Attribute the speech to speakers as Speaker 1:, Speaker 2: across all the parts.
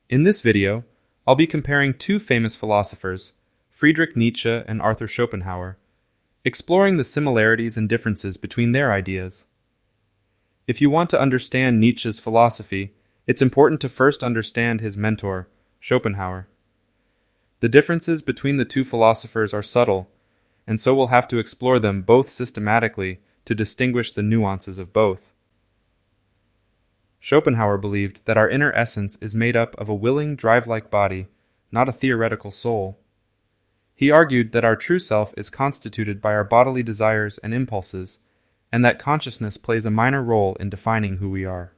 Speaker 1: In this video, I'll be comparing two famous philosophers, Friedrich Nietzsche and Arthur Schopenhauer, exploring the similarities and differences between their ideas. If you want to understand Nietzsche's philosophy, it's important to first understand his mentor, Schopenhauer. The differences between the two philosophers are subtle, and so we'll have to explore them both systematically to distinguish the nuances of both. Schopenhauer believed that our inner essence is made up of a willing, drive-like body, not a theoretical soul. He argued that our true self is constituted by our bodily desires and impulses, and that consciousness plays a minor role in defining who we are.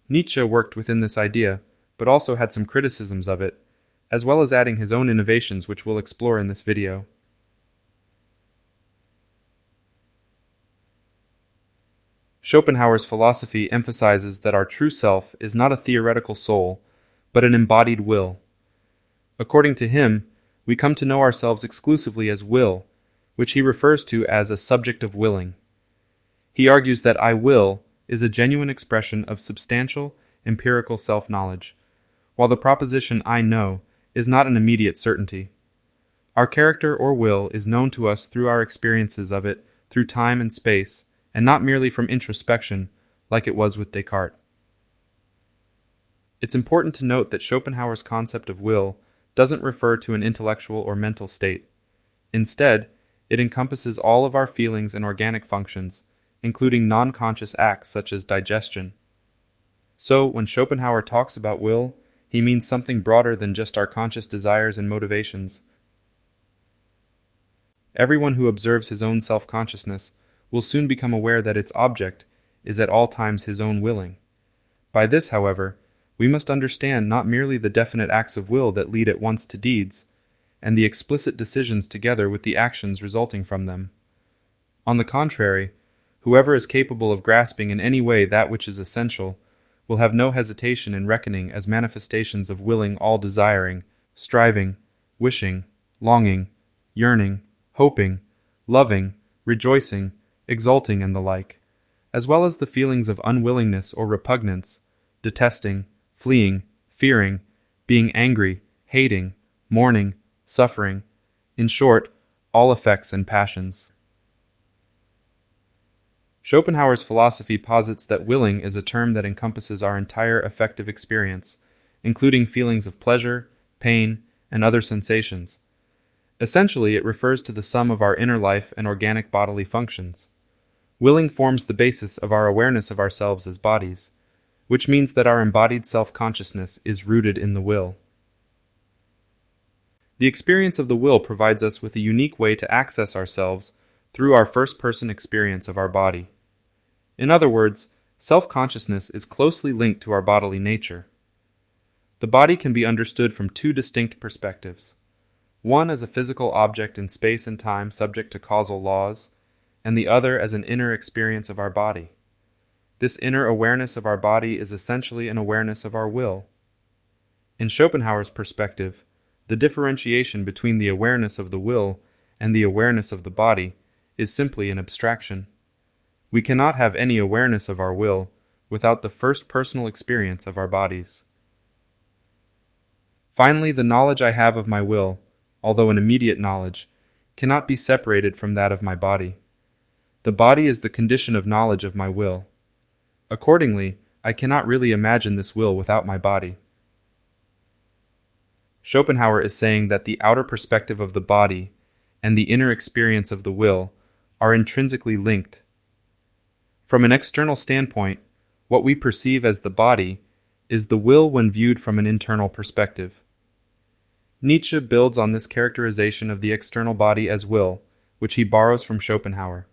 Speaker 1: Nietzsche worked within this idea, but also had some criticisms of it, as well as adding his own innovations which we'll explore in this video. Schopenhauer's philosophy emphasizes that our true self is not a theoretical soul, but an embodied will. According to him, we come to know ourselves exclusively as will, which he refers to as a subject of willing. He argues that I will is a genuine expression of substantial, empirical self-knowledge, while the proposition I know is not an immediate certainty. Our character or will is known to us through our experiences of it through time and space, and not merely from introspection, like it was with Descartes. It's important to note that Schopenhauer's concept of will doesn't refer to an intellectual or mental state. Instead, it encompasses all of our feelings and organic functions, including non-conscious acts such as digestion. So, when Schopenhauer talks about will, he means something broader than just our conscious desires and motivations. Everyone who observes his own self-consciousness will soon become aware that its object is at all times his own willing. By this, however, we must understand not merely the definite acts of will that lead at once to deeds, and the explicit decisions together with the actions resulting from them. On the contrary, whoever is capable of grasping in any way that which is essential will have no hesitation in reckoning as manifestations of willing all desiring, striving, wishing, longing, yearning, hoping, loving, rejoicing, exulting, and the like, as well as the feelings of unwillingness or repugnance, detesting, fleeing, fearing, being angry, hating, mourning, suffering, in short, all affects and passions. Schopenhauer's philosophy posits that willing is a term that encompasses our entire affective experience, including feelings of pleasure, pain, and other sensations. Essentially, it refers to the sum of our inner life and organic bodily functions. Willing forms the basis of our awareness of ourselves as bodies, which means that our embodied self-consciousness is rooted in the will. The experience of the will provides us with a unique way to access ourselves through our first-person experience of our body. In other words, self-consciousness is closely linked to our bodily nature. The body can be understood from two distinct perspectives. One as a physical object in space and time subject to causal laws, and the other as an inner experience of our body. This inner awareness of our body is essentially an awareness of our will. In Schopenhauer's perspective, the differentiation between the awareness of the will and the awareness of the body is simply an abstraction. We cannot have any awareness of our will without the first personal experience of our bodies. Finally, the knowledge I have of my will, although an immediate knowledge, cannot be separated from that of my body. The body is the condition of knowledge of my will. Accordingly, I cannot really imagine this will without my body. Schopenhauer is saying that the outer perspective of the body and the inner experience of the will are intrinsically linked. From an external standpoint, what we perceive as the body is the will when viewed from an internal perspective. Nietzsche builds on this characterization of the external body as will, which he borrows from Schopenhauer.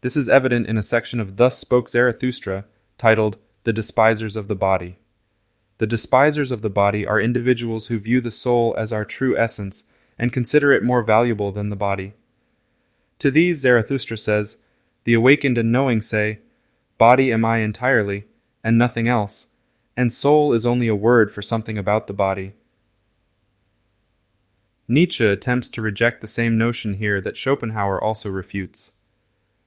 Speaker 1: This is evident in a section of Thus Spoke Zarathustra titled The Despisers of the Body. The despisers of the body are individuals who view the soul as our true essence and consider it more valuable than the body. To these, Zarathustra says, the awakened and knowing say, "Body am I entirely, and nothing else, and soul is only a word for something about the body." Nietzsche attempts to reject the same notion here that Schopenhauer also refutes.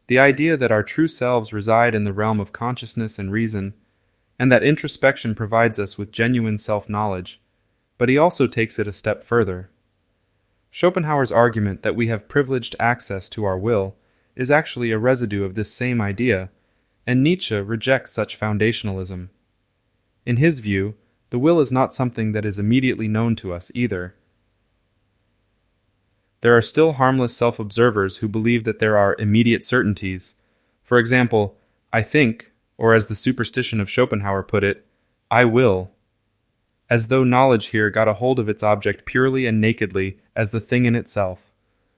Speaker 1: The idea that our true selves reside in the realm of consciousness and reason and that introspection provides us with genuine self-knowledge, but he also takes it a step further. Schopenhauer's argument that we have privileged access to our will is actually a residue of this same idea, and Nietzsche rejects such foundationalism. In his view, the will is not something that is immediately known to us either. There are still harmless self-observers who believe that there are immediate certainties. For example, I think, or as the superstition of Schopenhauer put it, I will. As though knowledge here got a hold of its object purely and nakedly as the thing in itself,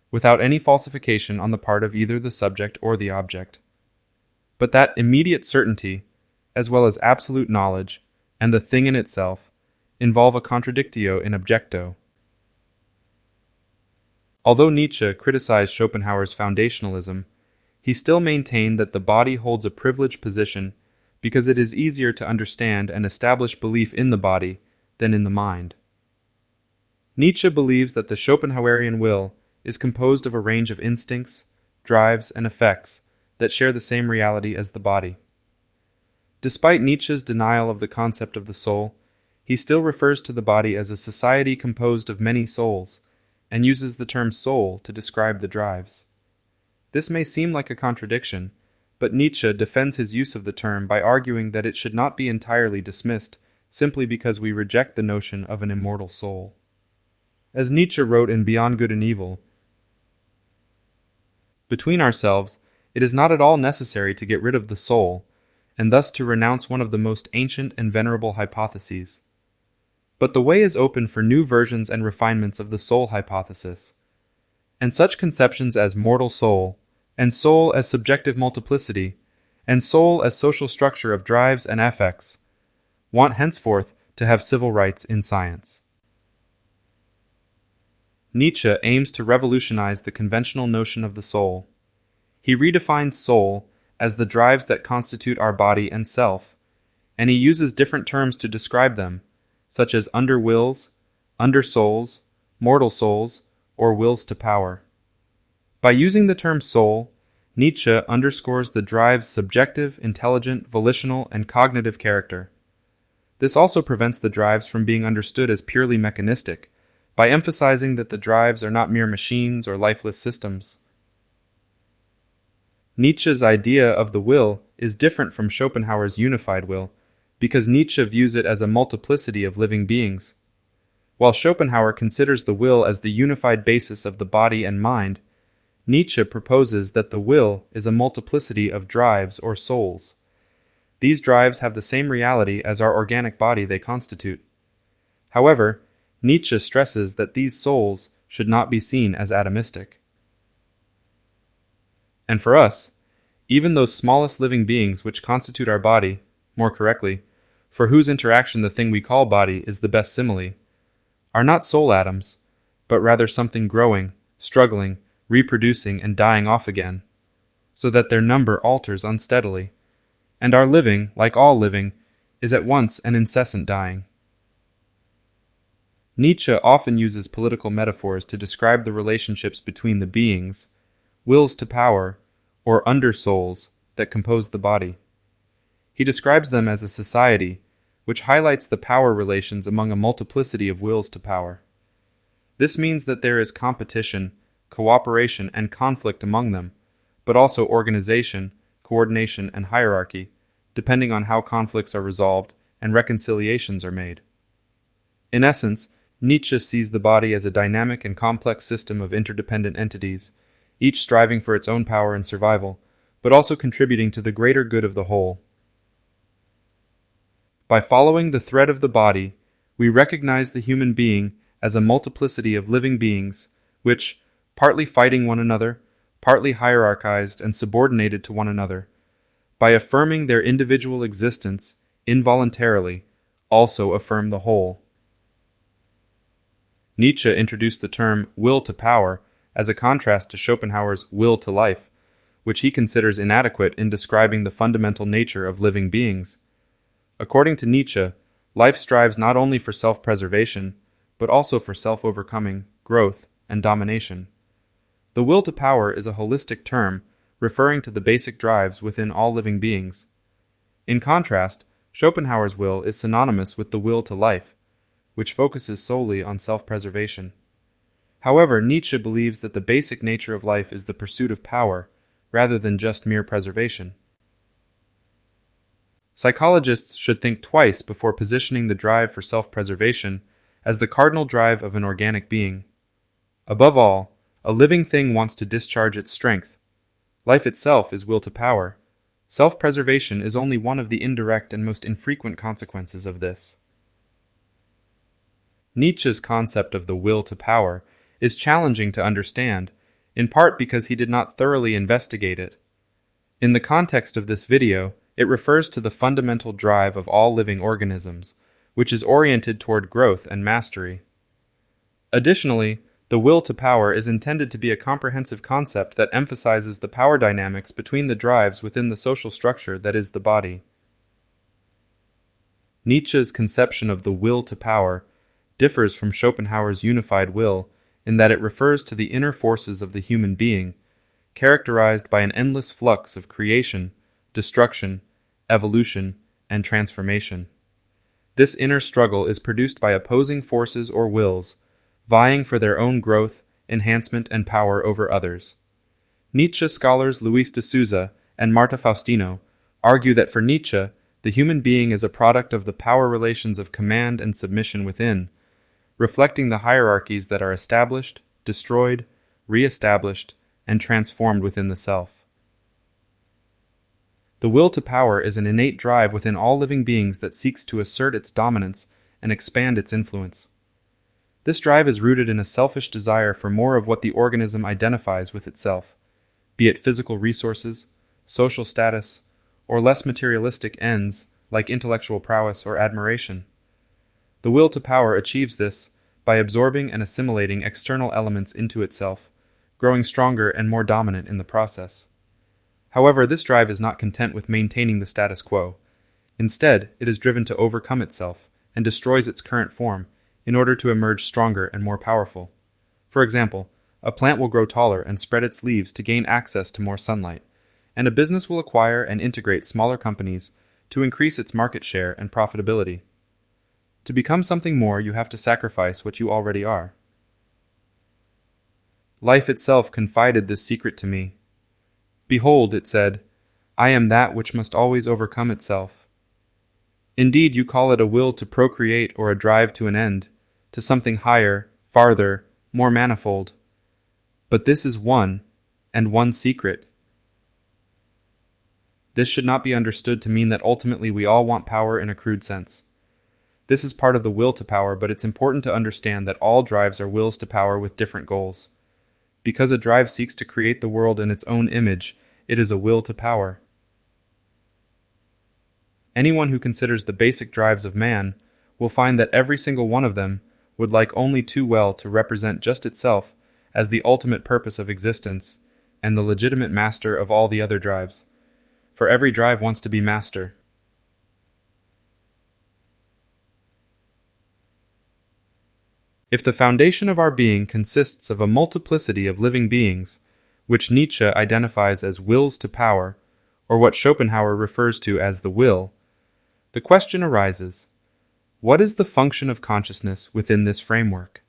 Speaker 1: without any falsification on the part of either the subject or the object. But that immediate certainty, as well as absolute knowledge, and the thing in itself, involve a contradictio in objecto. Although Nietzsche criticized Schopenhauer's foundationalism, he still maintained that the body holds a privileged position because it is easier to understand and establish belief in the body than in the mind. Nietzsche believes that the Schopenhauerian will is composed of a range of instincts, drives, and effects that share the same reality as the body. Despite Nietzsche's denial of the concept of the soul, he still refers to the body as a society composed of many souls, and uses the term soul to describe the drives. This may seem like a contradiction, but Nietzsche defends his use of the term by arguing that it should not be entirely dismissed simply because we reject the notion of an immortal soul. As Nietzsche wrote in Beyond Good and Evil, between ourselves, it is not at all necessary to get rid of the soul, and thus to renounce one of the most ancient and venerable hypotheses. But the way is open for new versions and refinements of the soul hypothesis, and such conceptions as mortal soul, and soul as subjective multiplicity, and soul as social structure of drives and affects, want henceforth to have civil rights in science. Nietzsche aims to revolutionize the conventional notion of the soul. He redefines soul as the drives that constitute our body and self, and he uses different terms to describe them, such as under-wills, under-souls, mortal souls, or wills to power. By using the term soul, Nietzsche underscores the drive's subjective, intelligent, volitional, and cognitive character. This also prevents the drives from being understood as purely mechanistic, by emphasizing that the drives are not mere machines or lifeless systems. Nietzsche's idea of the will is different from Schopenhauer's unified will, because Nietzsche views it as a multiplicity of living beings. While Schopenhauer considers the will as the unified basis of the body and mind, Nietzsche proposes that the will is a multiplicity of drives or souls. These drives have the same reality as our organic body they constitute. However, Nietzsche stresses that these souls should not be seen as atomistic. And for us, even those smallest living beings which constitute our body, more correctly, for whose interaction the thing we call body is the best simile, are not soul atoms, but rather something growing, struggling, reproducing, and dying off again, so that their number alters unsteadily, and our living, like all living, is at once an incessant dying. Nietzsche often uses political metaphors to describe the relationships between the beings, wills to power, or under-souls that compose the body. He describes them as a society, which highlights the power relations among a multiplicity of wills to power. This means that there is competition, cooperation, and conflict among them, but also organization, coordination, and hierarchy, depending on how conflicts are resolved and reconciliations are made. In essence, Nietzsche sees the body as a dynamic and complex system of interdependent entities, each striving for its own power and survival, but also contributing to the greater good of the whole. By following the thread of the body, we recognize the human being as a multiplicity of living beings, which, partly fighting one another, partly hierarchized and subordinated to one another, by affirming their individual existence involuntarily, also affirm the whole. Nietzsche introduced the term will to power as a contrast to Schopenhauer's will to life, which he considers inadequate in describing the fundamental nature of living beings. According to Nietzsche, life strives not only for self-preservation, but also for self-overcoming, growth, and domination. The will to power is a holistic term referring to the basic drives within all living beings. In contrast, Schopenhauer's will is synonymous with the will to life, which focuses solely on self-preservation. However, Nietzsche believes that the basic nature of life is the pursuit of power, rather than just mere preservation. Psychologists should think twice before positioning the drive for self-preservation as the cardinal drive of an organic being. Above all, a living thing wants to discharge its strength. Life itself is will to power. Self-preservation is only one of the indirect and most infrequent consequences of this. Nietzsche's concept of the will to power is challenging to understand, in part because he did not thoroughly investigate it. In the context of this video, it refers to the fundamental drive of all living organisms, which is oriented toward growth and mastery. Additionally, the will to power is intended to be a comprehensive concept that emphasizes the power dynamics between the drives within the social structure that is the body. Nietzsche's conception of the will to power differs from Schopenhauer's unified will in that it refers to the inner forces of the human being, characterized by an endless flux of creation, destruction, evolution, and transformation. This inner struggle is produced by opposing forces or wills, vying for their own growth, enhancement, and power over others. Nietzsche scholars Luis de Souza and Marta Faustino argue that for Nietzsche, the human being is a product of the power relations of command and submission within, reflecting the hierarchies that are established, destroyed, re-established, and transformed within the self. The will to power is an innate drive within all living beings that seeks to assert its dominance and expand its influence. This drive is rooted in a selfish desire for more of what the organism identifies with itself, be it physical resources, social status, or less materialistic ends like intellectual prowess or admiration. The will to power achieves this by absorbing and assimilating external elements into itself, growing stronger and more dominant in the process. However, this drive is not content with maintaining the status quo. Instead, it is driven to overcome itself and destroys its current form in order to emerge stronger and more powerful. For example, a plant will grow taller and spread its leaves to gain access to more sunlight, and a business will acquire and integrate smaller companies to increase its market share and profitability. To become something more, you have to sacrifice what you already are. Life itself confided this secret to me. Behold, it said, I am that which must always overcome itself. Indeed, you call it a will to procreate or a drive to an end, to something higher, farther, more manifold. But this is one, and one secret. This should not be understood to mean that ultimately we all want power in a crude sense. This is part of the will to power, but it's important to understand that all drives are wills to power with different goals. Because a drive seeks to create the world in its own image, it is a will to power. Anyone who considers the basic drives of man will find that every single one of them would like only too well to represent just itself as the ultimate purpose of existence and the legitimate master of all the other drives. For every drive wants to be master. If the foundation of our being consists of a multiplicity of living beings, which Nietzsche identifies as wills to power, or what Schopenhauer refers to as the will, the question arises, what is the function of consciousness within this framework?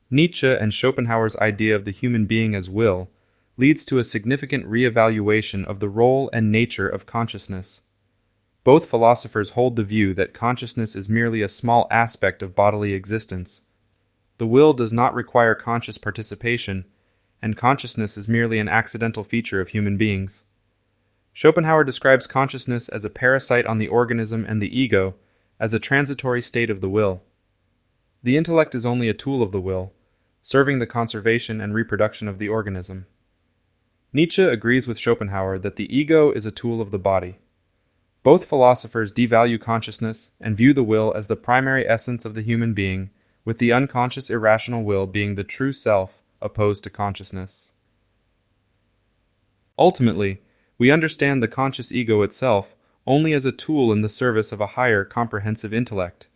Speaker 1: Nietzsche and Schopenhauer's idea of the human being as will leads to a significant re-evaluation of the role and nature of consciousness. Both philosophers hold the view that consciousness is merely a small aspect of bodily existence. The will does not require conscious participation, and consciousness is merely an accidental feature of human beings. Schopenhauer describes consciousness as a parasite on the organism and the ego, as a transitory state of the will. The intellect is only a tool of the will, serving the conservation and reproduction of the organism. Nietzsche agrees with Schopenhauer that the ego is a tool of the body. Both philosophers devalue consciousness and view the will as the primary essence of the human being, with the unconscious irrational will being the true self opposed to consciousness. Ultimately, we understand the conscious ego itself only as a tool in the service of a higher comprehensive intellect,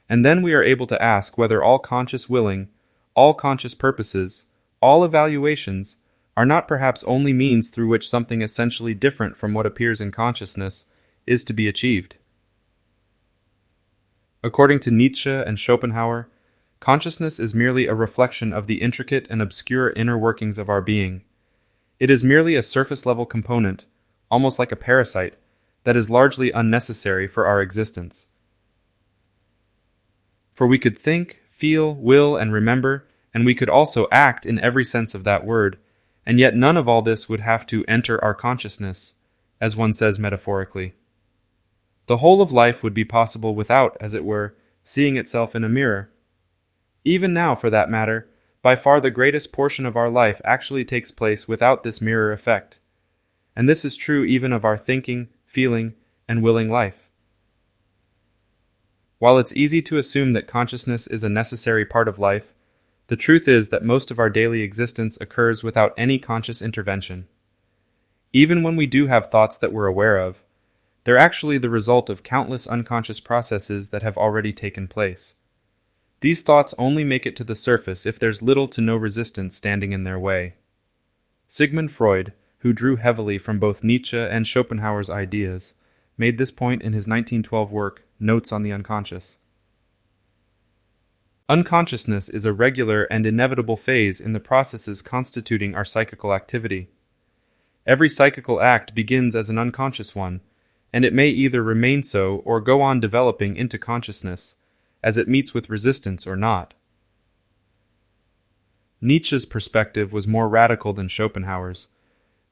Speaker 1: and then we are able to ask whether all conscious willing, all conscious purposes, all evaluations, are not perhaps only means through which something essentially different from what appears in consciousness is to be achieved. According to Nietzsche and Schopenhauer, consciousness is merely a reflection of the intricate and obscure inner workings of our being. It is merely a surface-level component, almost like a parasite, that is largely unnecessary for our existence. For we could think, feel, will, and remember, and we could also act in every sense of that word, and yet none of all this would have to enter our consciousness, as one says metaphorically. The whole of life would be possible without, as it were, seeing itself in a mirror. Even now, for that matter, by far the greatest portion of our life actually takes place without this mirror effect, and this is true even of our thinking, feeling, and willing life. While it's easy to assume that consciousness is a necessary part of life, the truth is that most of our daily existence occurs without any conscious intervention. Even when we do have thoughts that we're aware of, they're actually the result of countless unconscious processes that have already taken place. These thoughts only make it to the surface if there's little to no resistance standing in their way. Sigmund Freud, who drew heavily from both Nietzsche and Schopenhauer's ideas, made this point in his 1912 work, Notes on the Unconscious. Unconsciousness is a regular and inevitable phase in the processes constituting our psychical activity. Every psychical act begins as an unconscious one, and it may either remain so or go on developing into consciousness, as it meets with resistance or not. Nietzsche's perspective was more radical than Schopenhauer's,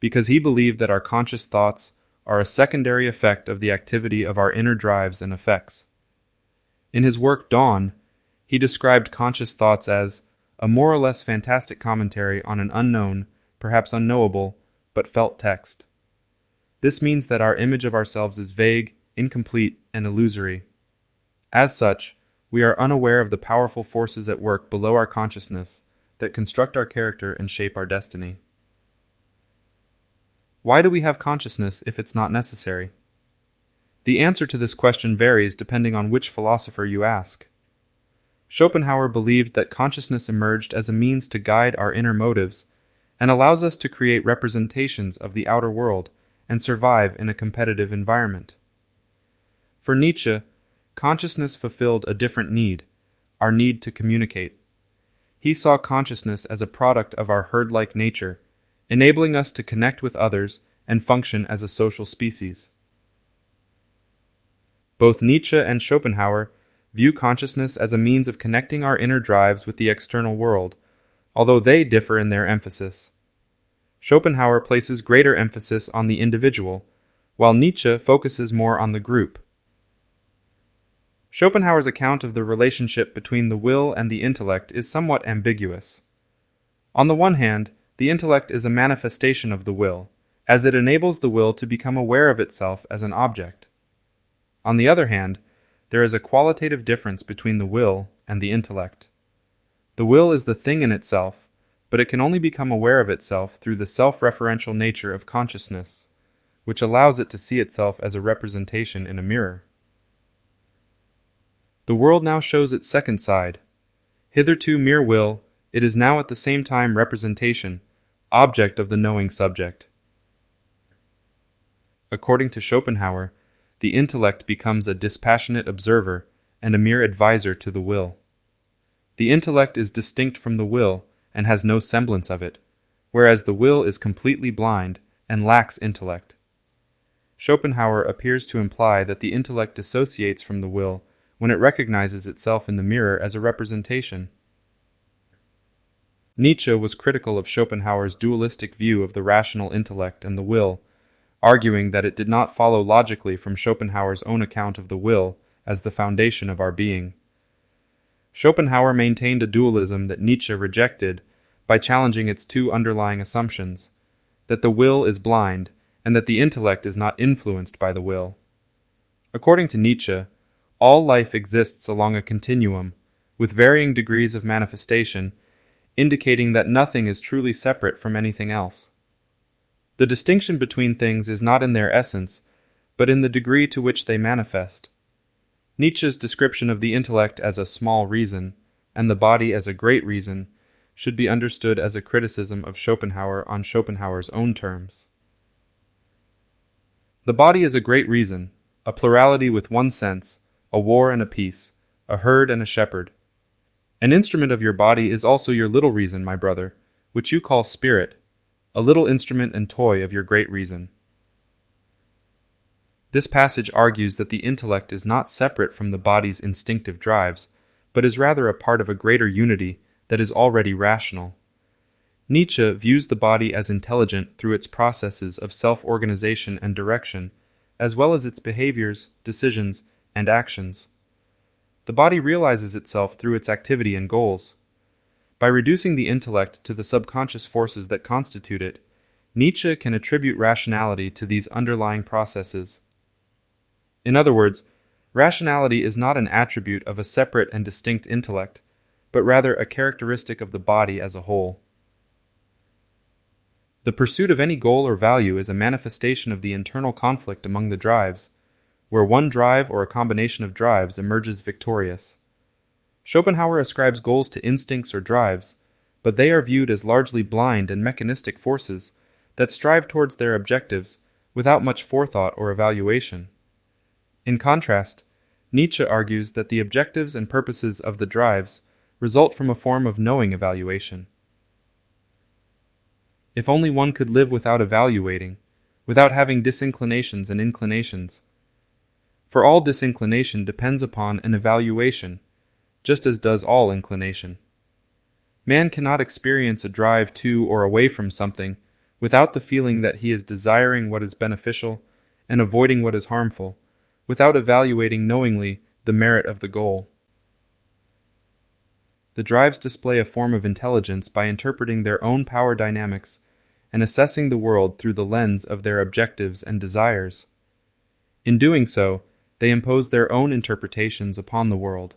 Speaker 1: because he believed that our conscious thoughts are a secondary effect of the activity of our inner drives and effects. In his work Dawn, he described conscious thoughts as a more or less fantastic commentary on an unknown, perhaps unknowable, but felt text. This means that our image of ourselves is vague, incomplete, and illusory. As such, we are unaware of the powerful forces at work below our consciousness that construct our character and shape our destiny. Why do we have consciousness if it's not necessary? The answer to this question varies depending on which philosopher you ask. Schopenhauer believed that consciousness emerged as a means to guide our inner motives and allows us to create representations of the outer world and survive in a competitive environment. For Nietzsche, consciousness fulfilled a different need, our need to communicate. He saw consciousness as a product of our herd-like nature, enabling us to connect with others and function as a social species. Both Nietzsche and Schopenhauer view consciousness as a means of connecting our inner drives with the external world, although they differ in their emphasis. Schopenhauer places greater emphasis on the individual, while Nietzsche focuses more on the group. Schopenhauer's account of the relationship between the will and the intellect is somewhat ambiguous. On the one hand, the intellect is a manifestation of the will, as it enables the will to become aware of itself as an object. On the other hand, there is a qualitative difference between the will and the intellect. The will is the thing in itself, but it can only become aware of itself through the self-referential nature of consciousness, which allows it to see itself as a representation in a mirror. The world now shows its second side. Hitherto mere will, it is now at the same time representation, object of the knowing subject. According to Schopenhauer, the intellect becomes a dispassionate observer and a mere advisor to the will. The intellect is distinct from the will and has no semblance of it, whereas the will is completely blind and lacks intellect. Schopenhauer appears to imply that the intellect dissociates from the will when it recognizes itself in the mirror as a representation. Nietzsche was critical of Schopenhauer's dualistic view of the rational intellect and the will, arguing that it did not follow logically from Schopenhauer's own account of the will as the foundation of our being. Schopenhauer maintained a dualism that Nietzsche rejected by challenging its two underlying assumptions, that the will is blind and that the intellect is not influenced by the will. According to Nietzsche, all life exists along a continuum, with varying degrees of manifestation, indicating that nothing is truly separate from anything else. The distinction between things is not in their essence, but in the degree to which they manifest. Nietzsche's description of the intellect as a small reason, and the body as a great reason, should be understood as a criticism of Schopenhauer on Schopenhauer's own terms. The body is a great reason, a plurality with one sense, a war and a peace, a herd and a shepherd. An instrument of your body is also your little reason, my brother, which you call spirit, a little instrument and toy of your great reason. This passage argues that the intellect is not separate from the body's instinctive drives, but is rather a part of a greater unity that is already rational. Nietzsche views the body as intelligent through its processes of self-organization and direction, as well as its behaviors, decisions, and actions. The body realizes itself through its activity and goals. By reducing the intellect to the subconscious forces that constitute it, Nietzsche can attribute rationality to these underlying processes. In other words, rationality is not an attribute of a separate and distinct intellect, but rather a characteristic of the body as a whole. The pursuit of any goal or value is a manifestation of the internal conflict among the drives, where one drive or a combination of drives emerges victorious. Schopenhauer ascribes goals to instincts or drives, but they are viewed as largely blind and mechanistic forces that strive towards their objectives without much forethought or evaluation. In contrast, Nietzsche argues that the objectives and purposes of the drives result from a form of knowing evaluation. If only one could live without evaluating, without having disinclinations and inclinations. For all disinclination depends upon an evaluation, just as does all inclination. Man cannot experience a drive to or away from something without the feeling that he is desiring what is beneficial and avoiding what is harmful, without evaluating knowingly the merit of the goal. The drives display a form of intelligence by interpreting their own power dynamics and assessing the world through the lens of their objectives and desires. In doing so, they impose their own interpretations upon the world.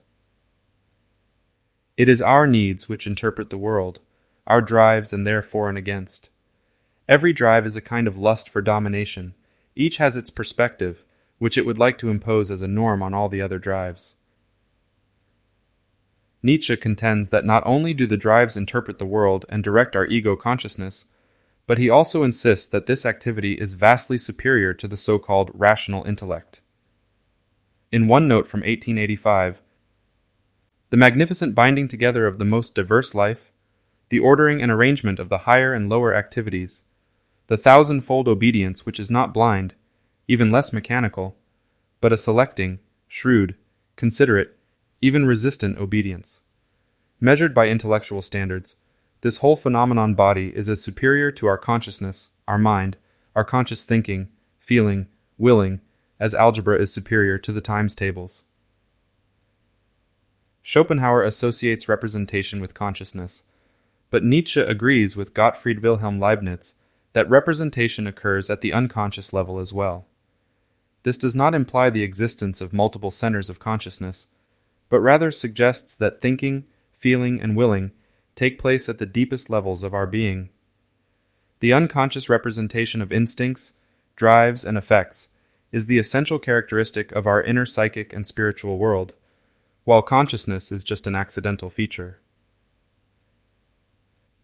Speaker 1: It is our needs which interpret the world, our drives and their for and against. Every drive is a kind of lust for domination. Each has its perspective, which it would like to impose as a norm on all the other drives. Nietzsche contends that not only do the drives interpret the world and direct our ego consciousness, but he also insists that this activity is vastly superior to the so-called rational intellect. In one note from 1885, the magnificent binding together of the most diverse life, the ordering and arrangement of the higher and lower activities, the thousand-fold obedience which is not blind, even less mechanical, but a selecting, shrewd, considerate, even resistant obedience. Measured by intellectual standards, this whole phenomenon body is as superior to our consciousness, our mind, our conscious thinking, feeling, willing, as algebra is superior to the times tables. Schopenhauer associates representation with consciousness, but Nietzsche agrees with Gottfried Wilhelm Leibniz that representation occurs at the unconscious level as well. This does not imply the existence of multiple centers of consciousness, but rather suggests that thinking, feeling, and willing take place at the deepest levels of our being. The unconscious representation of instincts, drives, and effects is the essential characteristic of our inner psychic and spiritual world, while consciousness is just an accidental feature.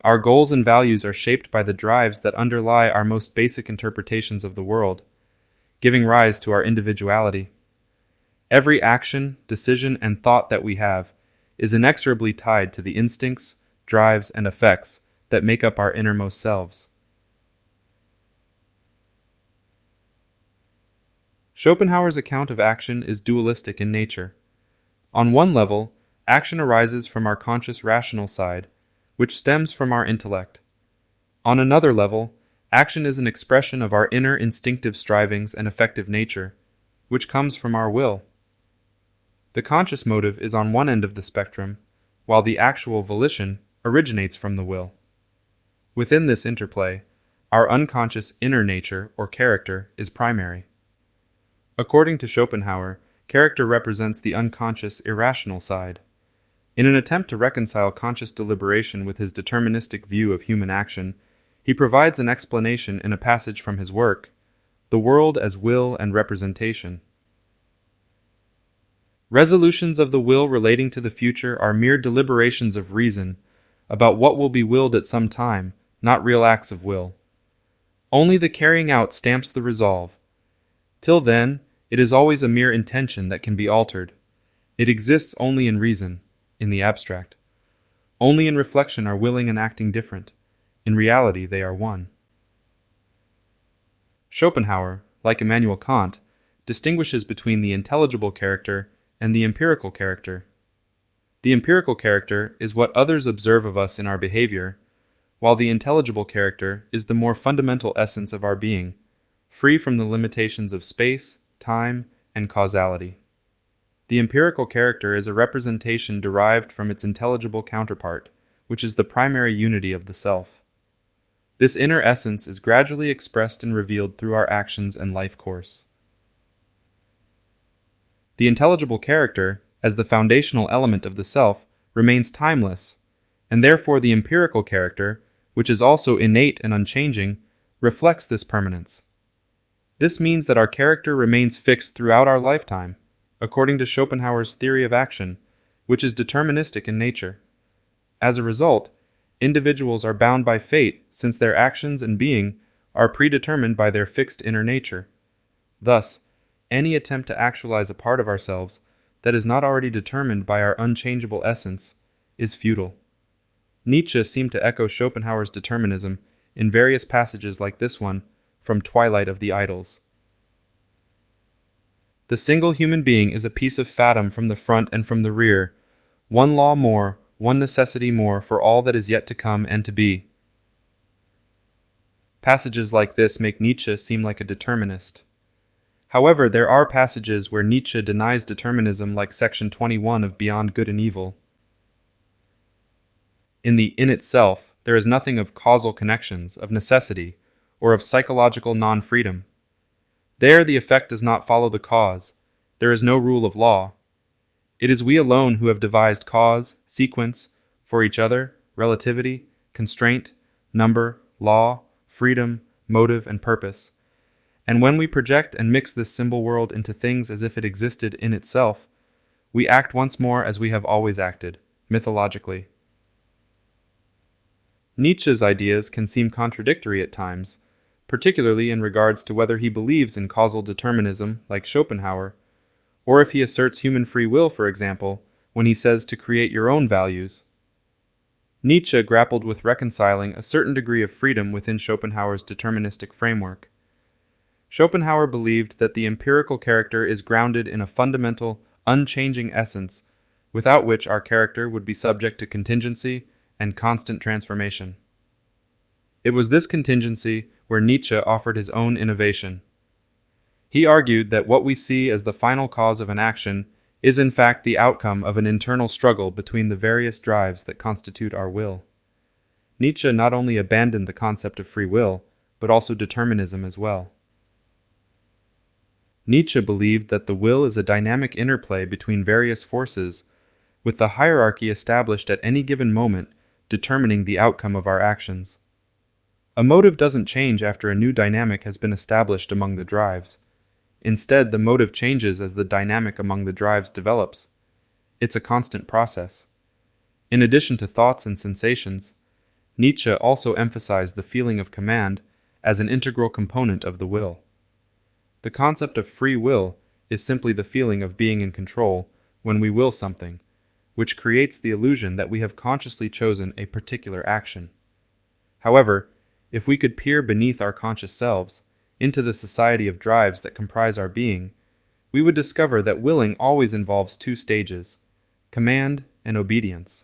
Speaker 1: Our goals and values are shaped by the drives that underlie our most basic interpretations of the world, giving rise to our individuality. Every action, decision, and thought that we have is inexorably tied to the instincts, drives, and effects that make up our innermost selves. Schopenhauer's account of action is dualistic in nature. On one level, action arises from our conscious rational side, which stems from our intellect. On another level, action is an expression of our inner instinctive strivings and affective nature, which comes from our will. The conscious motive is on one end of the spectrum, while the actual volition originates from the will. Within this interplay, our unconscious inner nature or character is primary. According to Schopenhauer, character represents the unconscious irrational side. In an attempt to reconcile conscious deliberation with his deterministic view of human action, he provides an explanation in a passage from his work, The World as Will and Representation. Resolutions of the will relating to the future are mere deliberations of reason about what will be willed at some time, not real acts of will. Only the carrying out stamps the resolve. Till then, It is always a mere intention that can be altered. It exists only in reason, in the abstract. Only in reflection are willing and acting different. In reality, they are one. Schopenhauer, like Immanuel Kant, distinguishes between the intelligible character and the empirical character. The empirical character is what others observe of us in our behavior, while the intelligible character is the more fundamental essence of our being, free from the limitations of space, time, and causality. The empirical character is a representation derived from its intelligible counterpart, which is the primary unity of the self. This inner essence is gradually expressed and revealed through our actions and life course. The intelligible character, as the foundational element of the self, remains timeless, and therefore the empirical character, which is also innate and unchanging, reflects this permanence. This means that our character remains fixed throughout our lifetime, according to Schopenhauer's theory of action, which is deterministic in nature. As a result, individuals are bound by fate since their actions and being are predetermined by their fixed inner nature. Thus, any attempt to actualize a part of ourselves that is not already determined by our unchangeable essence is futile. Nietzsche seemed to echo Schopenhauer's determinism in various passages like this one from Twilight of the Idols. The single human being is a piece of fatum from the front and from the rear, one law more, one necessity more for all that is yet to come and to be. Passages like this make Nietzsche seem like a determinist. However, there are passages where Nietzsche denies determinism, like section 21 of Beyond Good and Evil. In the in itself, there is nothing of causal connections, of necessity, or of psychological non-freedom. There the effect does not follow the cause. There is no rule of law. It is we alone who have devised cause, sequence, for each other, relativity, constraint, number, law, freedom, motive, and purpose. And when we project and mix this symbol world into things as if it existed in itself, we act once more as we have always acted, mythologically. Nietzsche's ideas can seem contradictory at times, particularly in regards to whether he believes in causal determinism, like Schopenhauer, or if he asserts human free will, for example, when he says to create your own values. Nietzsche grappled with reconciling a certain degree of freedom within Schopenhauer's deterministic framework. Schopenhauer believed that the empirical character is grounded in a fundamental, unchanging essence, without which our character would be subject to contingency and constant transformation. It was this contingency where Nietzsche offered his own innovation. He argued that what we see as the final cause of an action is in fact the outcome of an internal struggle between the various drives that constitute our will. Nietzsche not only abandoned the concept of free will, but also determinism as well. Nietzsche believed that the will is a dynamic interplay between various forces, with the hierarchy established at any given moment determining the outcome of our actions. A motive doesn't change after a new dynamic has been established among the drives. Instead, the motive changes as the dynamic among the drives develops. It's a constant process. In addition to thoughts and sensations, Nietzsche also emphasized the feeling of command as an integral component of the will. The concept of free will is simply the feeling of being in control when we will something, which creates the illusion that we have consciously chosen a particular action. However, if we could peer beneath our conscious selves, into the society of drives that comprise our being, we would discover that willing always involves two stages, command and obedience.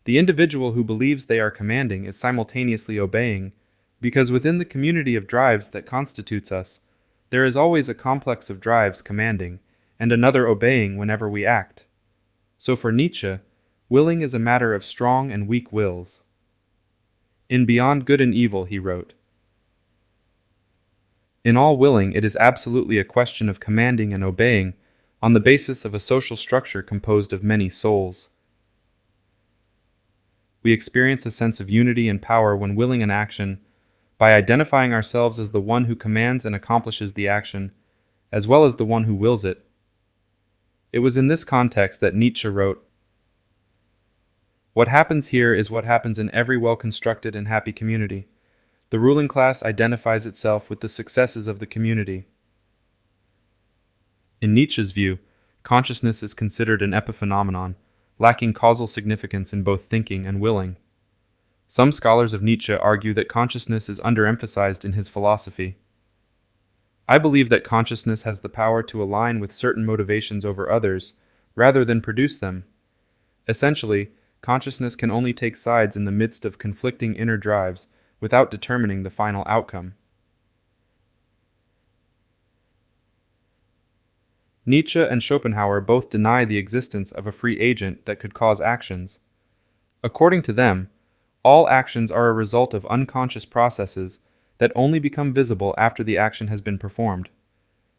Speaker 1: The individual who believes they are commanding is simultaneously obeying, because within the community of drives that constitutes us, there is always a complex of drives commanding, and another obeying whenever we act. So for Nietzsche, willing is a matter of strong and weak wills. In Beyond Good and Evil, he wrote, "In all willing, it is absolutely a question of commanding and obeying on the basis of a social structure composed of many souls. We experience a sense of unity and power when willing an action by identifying ourselves as the one who commands and accomplishes the action, as well as the one who wills it." It was in this context that Nietzsche wrote, "What happens here is what happens in every well-constructed and happy community. The ruling class identifies itself with the successes of the community. In Nietzsche's view, consciousness is considered an epiphenomenon, lacking causal significance in both thinking and willing. Some scholars of Nietzsche argue that consciousness is underemphasized in his philosophy. I believe that consciousness has the power to align with certain motivations over others, rather than produce them. Essentially, consciousness can only take sides in the midst of conflicting inner drives without determining the final outcome. Nietzsche and Schopenhauer both deny the existence of a free agent that could cause actions. According to them, all actions are a result of unconscious processes that only become visible after the action has been performed.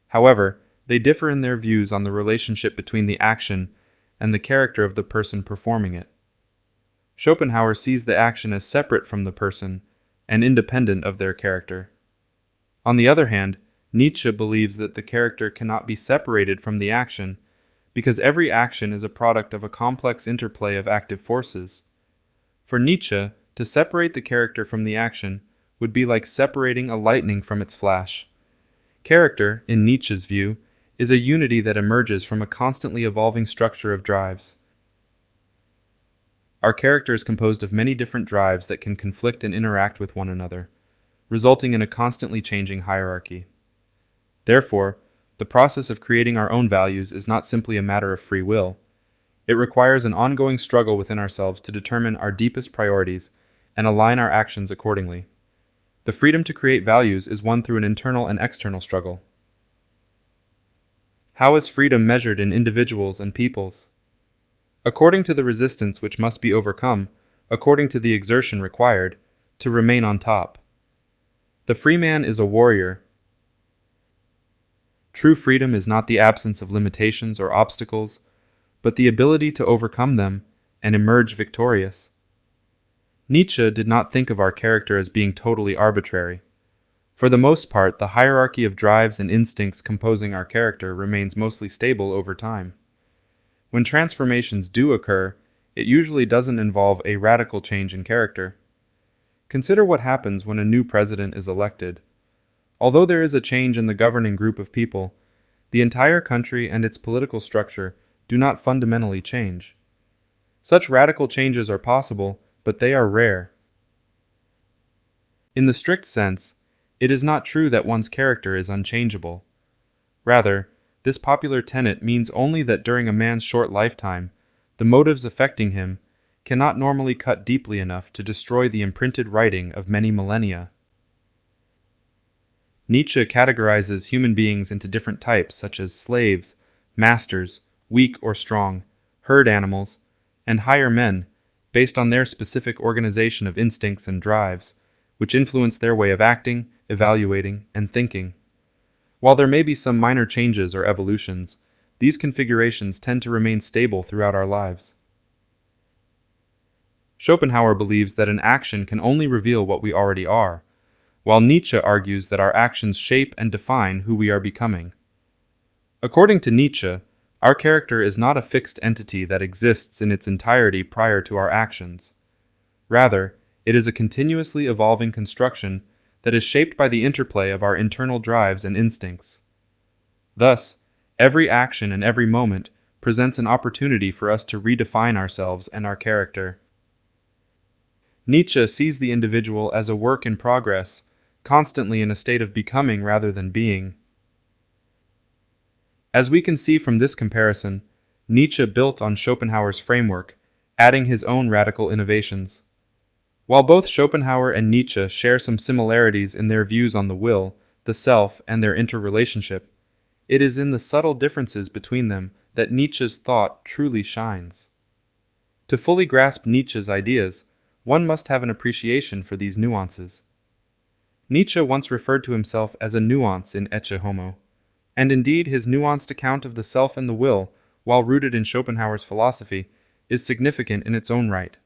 Speaker 1: However, they differ in their views on the relationship between the action and the character of the person performing it. Schopenhauer sees the action as separate from the person and independent of their character. On the other hand, Nietzsche believes that the character cannot be separated from the action because every action is a product of a complex interplay of active forces. For Nietzsche, to separate the character from the action would be like separating a lightning from its flash. Character, in Nietzsche's view, is a unity that emerges from a constantly evolving structure of drives. Our character is composed of many different drives that can conflict and interact with one another, resulting in a constantly changing hierarchy. Therefore, the process of creating our own values is not simply a matter of free will. It requires an ongoing struggle within ourselves to determine our deepest priorities and align our actions accordingly. The freedom to create values is won through an internal and external struggle. How is freedom measured in individuals and peoples? According to the resistance which must be overcome, according to the exertion required, to remain on top. The free man is a warrior. True freedom is not the absence of limitations or obstacles, but the ability to overcome them and emerge victorious. Nietzsche did not think of our character as being totally arbitrary. For the most part, the hierarchy of drives and instincts composing our character remains mostly stable over time. When transformations do occur, it usually doesn't involve a radical change in character. Consider what happens when a new president is elected. Although there is a change in the governing group of people, the entire country and its political structure do not fundamentally change. Such radical changes are possible, but they are rare. In the strict sense, it is not true that one's character is unchangeable. Rather, this popular tenet means only that during a man's short lifetime, the motives affecting him cannot normally cut deeply enough to destroy the imprinted writing of many millennia. Nietzsche categorizes human beings into different types such as slaves, masters, weak or strong, herd animals, and higher men, based on their specific organization of instincts and drives, which influence their way of acting, evaluating, and thinking. While there may be some minor changes or evolutions, these configurations tend to remain stable throughout our lives. Schopenhauer believes that an action can only reveal what we already are, while Nietzsche argues that our actions shape and define who we are becoming. According to Nietzsche, our character is not a fixed entity that exists in its entirety prior to our actions. Rather, it is a continuously evolving construction that is shaped by the interplay of our internal drives and instincts. Thus, every action and every moment presents an opportunity for us to redefine ourselves and our character. Nietzsche sees the individual as a work in progress, constantly in a state of becoming rather than being. As we can see from this comparison, Nietzsche built on Schopenhauer's framework, adding his own radical innovations. While both Schopenhauer and Nietzsche share some similarities in their views on the will, the self, and their interrelationship, it is in the subtle differences between them that Nietzsche's thought truly shines. To fully grasp Nietzsche's ideas, one must have an appreciation for these nuances. Nietzsche once referred to himself as a nuance in Ecce Homo, and indeed his nuanced account of the self and the will, while rooted in Schopenhauer's philosophy, is significant in its own right.